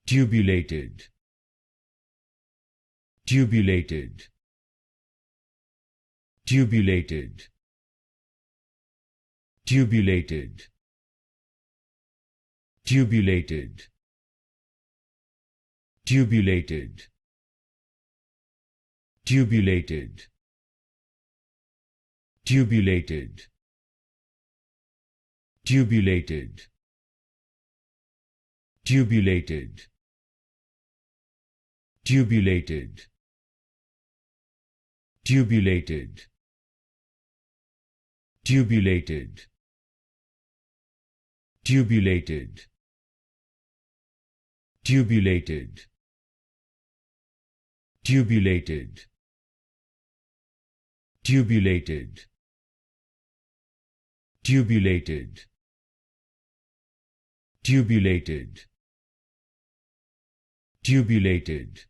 Tubulated, tubulated, tubulated, tubulated, tubulated, tubulated, tubulated, tubulated, tubulated, tubulated, tubulated, tubulated, tubulated, tubulated, tubulated, tubulated, tubulated, tubulated, tubulated, tubulated,